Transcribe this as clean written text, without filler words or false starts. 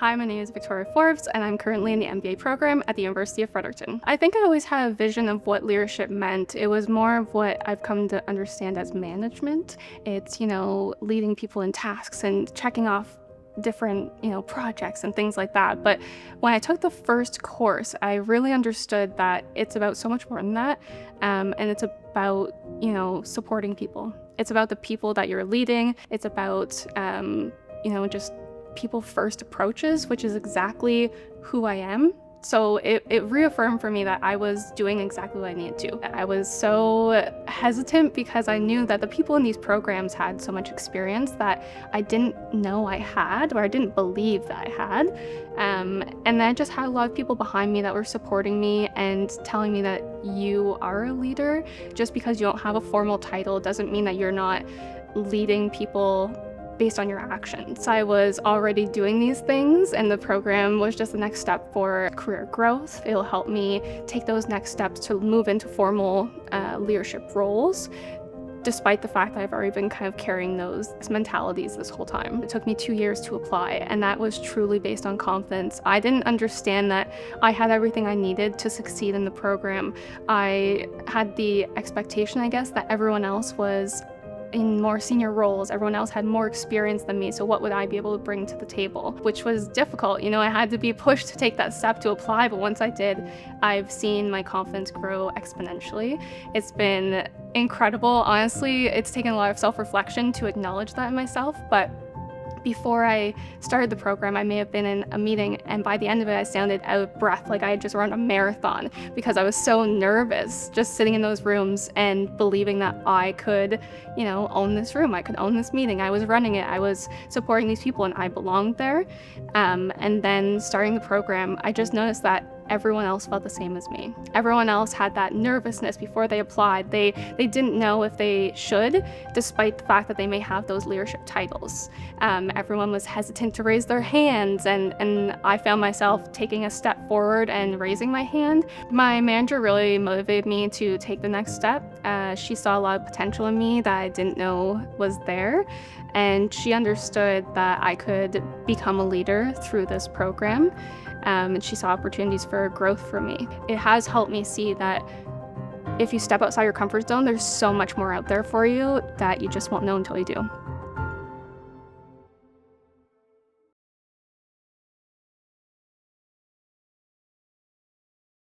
Hi, my name is Victoria Forbes, and I'm currently in the MBA program at the University of Fredericton. I think I always had a vision of what leadership meant. It was more of what I've come to understand as management. It's, leading people in tasks and checking off different, projects and things like that. But when I took the first course, I really understood that it's about so much more than that. And it's about, supporting people. It's about the people that you're leading. It's about, just people first approaches, which is exactly who I am. So it reaffirmed for me that I was doing exactly what I needed to. I was so hesitant because I knew that the people in these programs had so much experience that I didn't know I had, or I didn't believe that I had. And then I just had a lot of people behind me that were supporting me and telling me that you are a leader. Just because you don't have a formal title doesn't mean that you're not leading people based on your actions. I was already doing these things, and the program was just the next step for career growth. It'll help me take those next steps to move into formal leadership roles, despite the fact that I've already been kind of carrying those mentalities this whole time. It took me 2 years to apply, and that was truly based on confidence. I didn't understand that I had everything I needed to succeed in the program. I had the expectation, I guess, that everyone else was in more senior roles. Everyone else had more experience than me, so what would I be able to bring to the table? Which was difficult. I had to be pushed to take that step to apply, but once I did, I've seen my confidence grow exponentially. It's been incredible. Honestly, it's taken a lot of self-reflection to acknowledge that in myself, but before I started the program, I may have been in a meeting, and by the end of it, I sounded out of breath, like I had just run a marathon, because I was so nervous just sitting in those rooms and believing that I could, own this room, I could own this meeting. I was running it, I was supporting these people, and I belonged there. And then starting the program, I just noticed that everyone else felt the same as me. Everyone else had that nervousness before they applied. They didn't know if they should, despite the fact that they may have those leadership titles. Everyone was hesitant to raise their hands, and I found myself taking a step forward and raising my hand. My manager really motivated me to take the next step. She saw a lot of potential in me that I didn't know was there, and she understood that I could become a leader through this program. And she saw opportunities for growth for me. It has helped me see that if you step outside your comfort zone, there's so much more out there for you that you just won't know until you do.